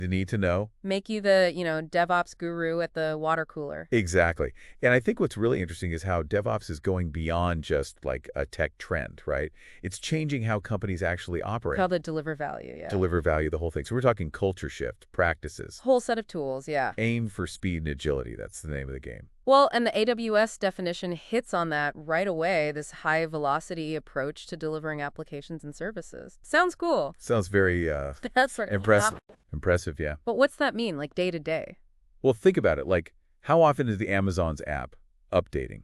The need to know. Make you the, DevOps guru at the water cooler. Exactly. And I think what's really interesting is how DevOps is going beyond just like a tech trend, right? It's changing how companies actually operate, Called it deliver value, yeah. deliver value, the whole thing. So we're talking culture shift, practices, Whole set of tools, yeah. aim for speed and agility. That's the name of the game. Well, and the AWS definition hits on that right away, this high velocity approach to delivering applications and services. Sounds cool. Sounds very That's sort of impressive. Impressive, yeah. But what's that mean, like day to day? Well, think about it. Like, how often is the Amazon's app updating?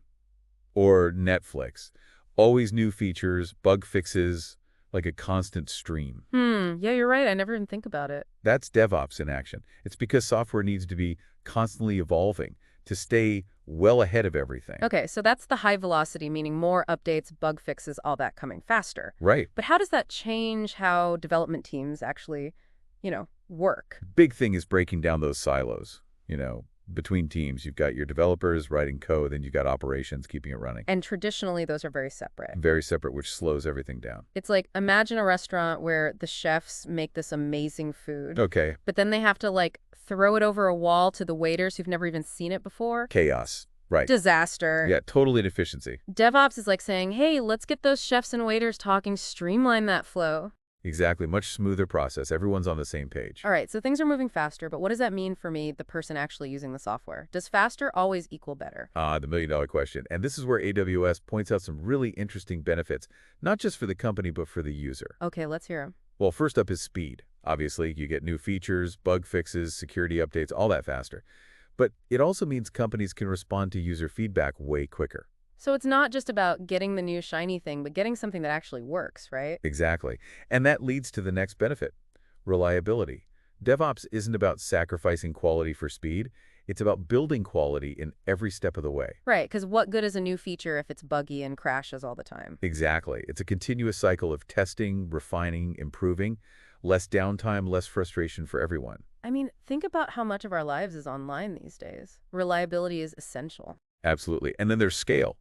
Or Netflix? Always new features, bug fixes, like a constant stream. Yeah, you're right. I never even think about it. That's DevOps in action. It's because software needs to be constantly evolving to stay well ahead of everything. Okay, so that's the high velocity, meaning more updates, bug fixes, all that coming faster. Right. But how does that change how development teams actually, work? Big thing is breaking down those silos, between teams. You've got your developers writing code, then you've got operations keeping it running. And traditionally, those are very separate. Very separate, which slows everything down. It's like, imagine a restaurant where the chefs make this amazing food, Okay. but then they have to, throw it over a wall to the waiters who've never even seen it before. Chaos. Right. Disaster. Yeah, total inefficiency. DevOps is like saying, hey, let's get those chefs and waiters talking, streamline that flow. Exactly. Much smoother process. Everyone's on the same page. All right, so things are moving faster, but what does that mean for me, the person actually using the software? Does faster always equal better? The million-dollar question. And this is where AWS points out some really interesting benefits, not just for the company, but for the user. Okay, let's hear them. Well, first up is speed. Obviously, you get new features, bug fixes, security updates, all that faster. But it also means companies can respond to user feedback way quicker. So it's not just about getting the new shiny thing, but getting something that actually works, right? Exactly. And that leads to the next benefit, reliability. DevOps isn't about sacrificing quality for speed. It's about building quality in every step of the way. Right, because what good is a new feature if it's buggy and crashes all the time? Exactly. It's a continuous cycle of testing, refining, improving. Less downtime, less frustration for everyone. I mean, think about how much of our lives is online these days. Reliability is essential. Absolutely. And then there's scale.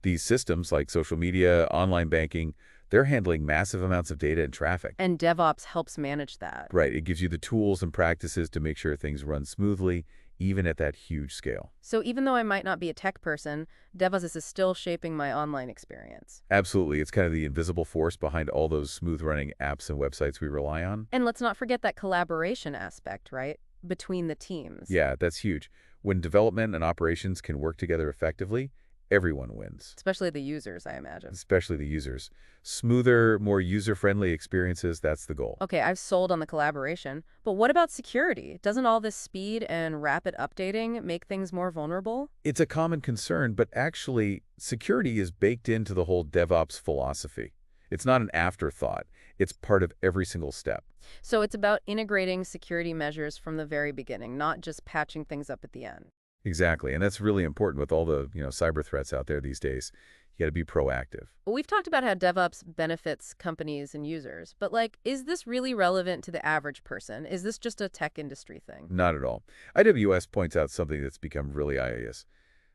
These systems like social media, online banking, they're handling massive amounts of data and traffic. And DevOps helps manage that. Right. It gives you the tools and practices to make sure things run smoothly, even at that huge scale. So even though I might not be a tech person, DevOps is still shaping my online experience. Absolutely. It's kind of the invisible force behind all those smooth-running apps and websites we rely on. And let's not forget that collaboration aspect, right? Between the teams. Yeah, that's huge. When development and operations can work together effectively, everyone wins. Especially the users, I imagine. Especially the users. Smoother, more user-friendly experiences, that's the goal. Okay, I've sold on the collaboration. But what about security? Doesn't all this speed and rapid updating make things more vulnerable? It's a common concern, but actually, security is baked into the whole DevOps philosophy. It's not an afterthought. It's part of every single step. So it's about integrating security measures from the very beginning, not just patching things up at the end. Exactly, and that's really important with all the cyber threats out there these days. You got to be proactive. Well, we've talked about how DevOps benefits companies and users, but is this really relevant to the average person? Is this just a tech industry thing? Not at all. IWS points out something that's become really obvious.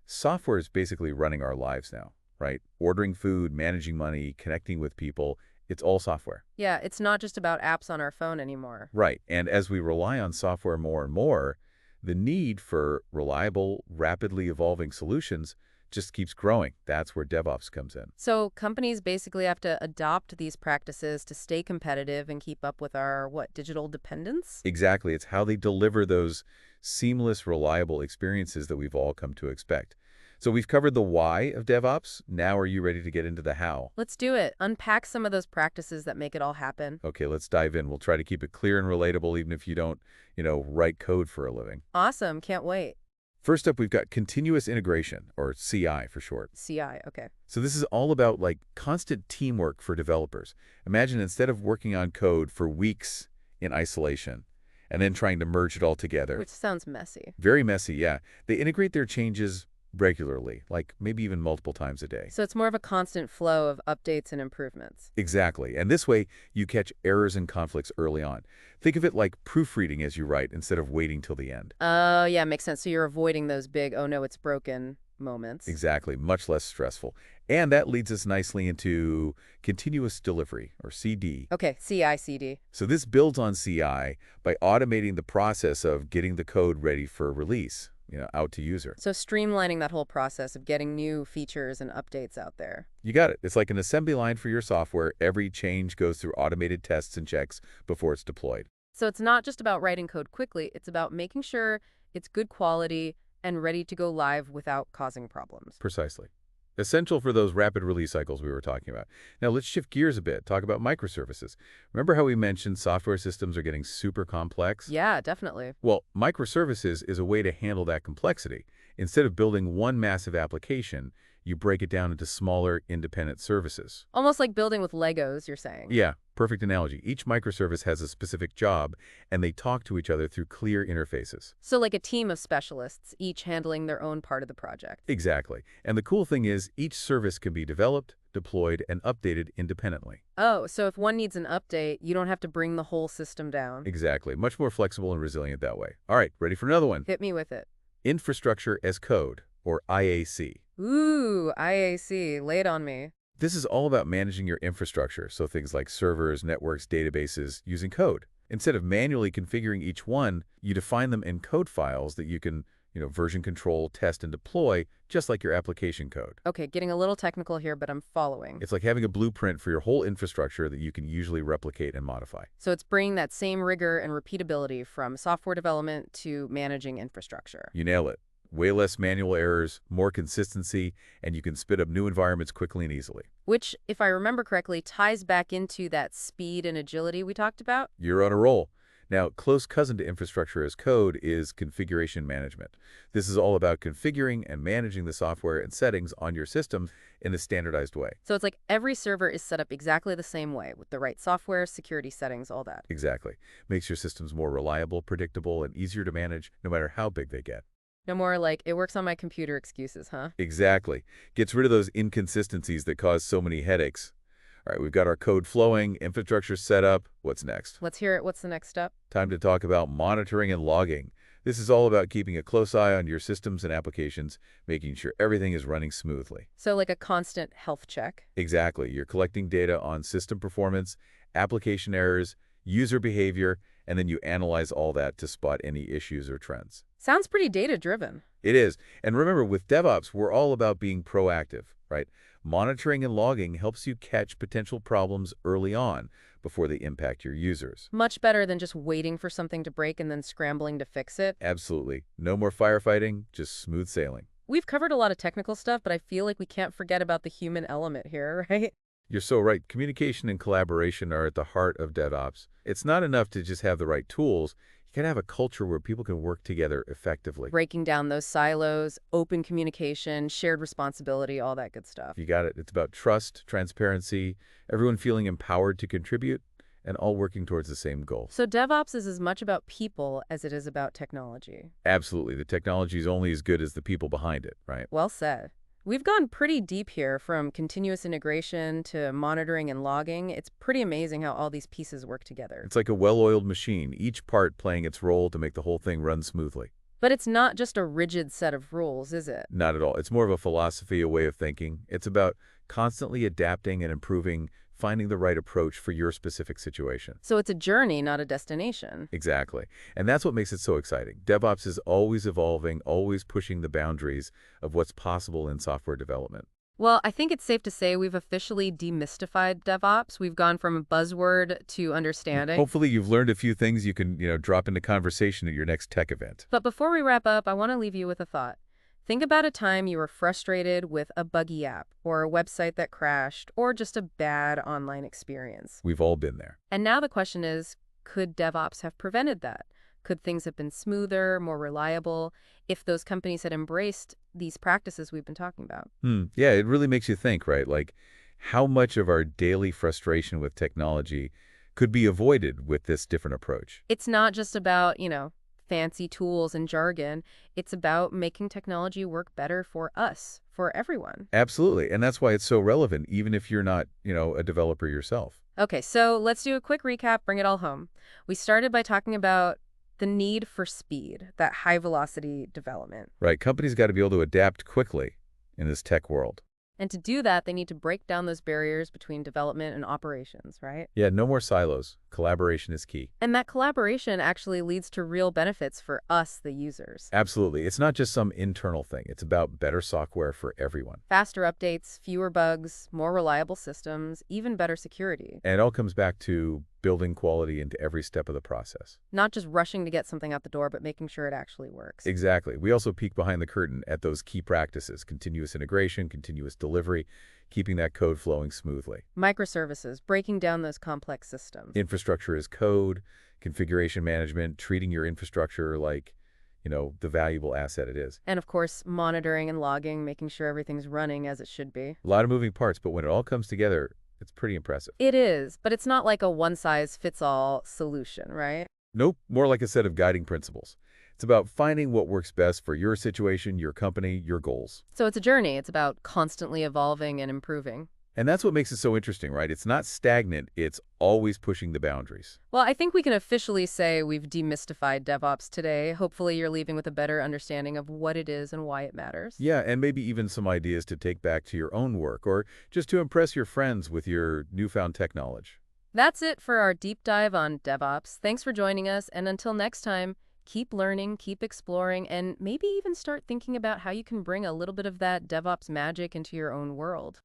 Software is basically running our lives now, right? Ordering food, managing money, connecting with people, it's all software. Yeah, it's not just about apps on our phone anymore. Right, and as we rely on software more and more, the need for reliable, rapidly evolving solutions just keeps growing. That's where DevOps comes in. So companies basically have to adopt these practices to stay competitive and keep up with our, digital dependence? Exactly. It's how they deliver those seamless, reliable experiences that we've all come to expect. So we've covered the why of DevOps. Now are you ready to get into the how? Let's do it. Unpack some of those practices that make it all happen. Okay, let's dive in. We'll try to keep it clear and relatable, even if you don't, write code for a living. Awesome. Can't wait. First up, we've got continuous integration, or CI for short. CI, okay. So this is all about constant teamwork for developers. Imagine instead of working on code for weeks in isolation and then trying to merge it all together. Which sounds messy. Very messy, yeah. They integrate their changes regularly, maybe even multiple times a day. So it's more of a constant flow of updates and improvements. Exactly. And this way, you catch errors and conflicts early on. Think of it like proofreading as you write instead of waiting till the end. Oh, yeah, makes sense. So you're avoiding those big, oh no, it's broken moments. Exactly, much less stressful. And that leads us nicely into continuous delivery, or CD. Okay, CI/CD. So this builds on CI by automating the process of getting the code ready for release, out to user. So streamlining that whole process of getting new features and updates out there. You got it. It's like an assembly line for your software. Every change goes through automated tests and checks before it's deployed. So it's not just about writing code quickly, it's about making sure it's good quality and ready to go live without causing problems. Precisely. Essential for those rapid release cycles we were talking about. Now let's shift gears a bit, talk about microservices. Remember how we mentioned software systems are getting super complex? Yeah, definitely. Well, microservices is a way to handle that complexity. Instead of building one massive application, you break it down into smaller, independent services. Almost like building with Legos, you're saying. Yeah, perfect analogy. Each microservice has a specific job, and they talk to each other through clear interfaces. So like a team of specialists, each handling their own part of the project. Exactly. And the cool thing is, each service can be developed, deployed, and updated independently. Oh, so if one needs an update, you don't have to bring the whole system down. Exactly. Much more flexible and resilient that way. All right, ready for another one. Hit me with it. Infrastructure as code, or IAC. Ooh, IAC, lay it on me. This is all about managing your infrastructure, so things like servers, networks, databases, using code. Instead of manually configuring each one, you define them in code files that you can, version control, test, and deploy, just like your application code. Okay, getting a little technical here, but I'm following. It's like having a blueprint for your whole infrastructure that you can usually replicate and modify. So it's bringing that same rigor and repeatability from software development to managing infrastructure. You nail it. Way less manual errors, more consistency, and you can spit up new environments quickly and easily. Which, if I remember correctly, ties back into that speed and agility we talked about. You're on a roll. Now, close cousin to infrastructure as code is configuration management. This is all about configuring and managing the software and settings on your system in a standardized way. So it's like every server is set up exactly the same way, with the right software, security settings, all that. Exactly. Makes your systems more reliable, predictable, and easier to manage no matter how big they get. No more like, it works on my computer excuses, huh? Exactly. Gets rid of those inconsistencies that cause so many headaches. All right, we've got our code flowing, infrastructure set up. What's next? Let's hear it. What's the next step? Time to talk about monitoring and logging. This is all about keeping a close eye on your systems and applications, making sure everything is running smoothly. So like a constant health check. Exactly. You're collecting data on system performance, application errors, user behavior, and then you analyze all that to spot any issues or trends. Sounds pretty data-driven. It is. And remember, with DevOps, we're all about being proactive, right? Monitoring and logging helps you catch potential problems early on before they impact your users. Much better than just waiting for something to break and then scrambling to fix it. Absolutely. No more firefighting, just smooth sailing. We've covered a lot of technical stuff, but I feel like we can't forget about the human element here, right? You're so right. Communication and collaboration are at the heart of DevOps. It's not enough to just have the right tools. You gotta have a culture where people can work together effectively. Breaking down those silos, open communication, shared responsibility, all that good stuff. You got it. It's about trust, transparency, everyone feeling empowered to contribute, and all working towards the same goal. So DevOps is as much about people as it is about technology. Absolutely. The technology is only as good as the people behind it, right? Well said. We've gone pretty deep here, from continuous integration to monitoring and logging. It's pretty amazing how all these pieces work together. It's like a well-oiled machine, each part playing its role to make the whole thing run smoothly. But it's not just a rigid set of rules, is it? Not at all. It's more of a philosophy, a way of thinking. It's about constantly adapting and improving, finding the right approach for your specific situation. So it's a journey, not a destination. Exactly. And that's what makes it so exciting. DevOps is always evolving, always pushing the boundaries of what's possible in software development. Well, I think it's safe to say we've officially demystified DevOps. We've gone from a buzzword to understanding. Hopefully you've learned a few things you can, drop into conversation at your next tech event. But before we wrap up, I want to leave you with a thought. Think about a time you were frustrated with a buggy app, or a website that crashed, or just a bad online experience. We've all been there. And now the question is, could DevOps have prevented that? Could things have been smoother, more reliable, if those companies had embraced these practices we've been talking about? Yeah, it really makes you think, right? Like, how much of our daily frustration with technology could be avoided with this different approach? It's not just about, fancy tools and jargon. It's about making technology work better for us, for everyone. Absolutely. And that's why it's so relevant, even if you're not, a developer yourself. Okay, so let's do a quick recap, bring it all home. We started by talking about the need for speed, that high velocity development. Right. Companies got to be able to adapt quickly. in this tech world. And to do that, they need to break down those barriers between development and operations, right? Yeah, no more silos. Collaboration is key. And that collaboration actually leads to real benefits for us, the users. Absolutely. It's not just some internal thing. It's about better software for everyone. Faster updates, fewer bugs, more reliable systems, even better security. And it all comes back to building quality into every step of the process. Not just rushing to get something out the door, but making sure it actually works. Exactly. We also peek behind the curtain at those key practices: continuous integration, continuous delivery, keeping that code flowing smoothly. Microservices, breaking down those complex systems. Infrastructure as code, configuration management, treating your infrastructure like, the valuable asset it is. And of course, monitoring and logging, making sure everything's running as it should be. A lot of moving parts, but when it all comes together, it's pretty impressive. It is, but it's not like a one-size-fits-all solution, right? Nope, more like a set of guiding principles. It's about finding what works best for your situation, your company, your goals. So it's a journey. It's about constantly evolving and improving. And that's what makes it so interesting, right? It's not stagnant, it's always pushing the boundaries. Well, I think we can officially say we've demystified DevOps today. Hopefully you're leaving with a better understanding of what it is and why it matters. Yeah, and maybe even some ideas to take back to your own work or just to impress your friends with your newfound tech knowledge. That's it for our deep dive on DevOps. Thanks for joining us, and until next time, keep learning, keep exploring, and maybe even start thinking about how you can bring a little bit of that DevOps magic into your own world.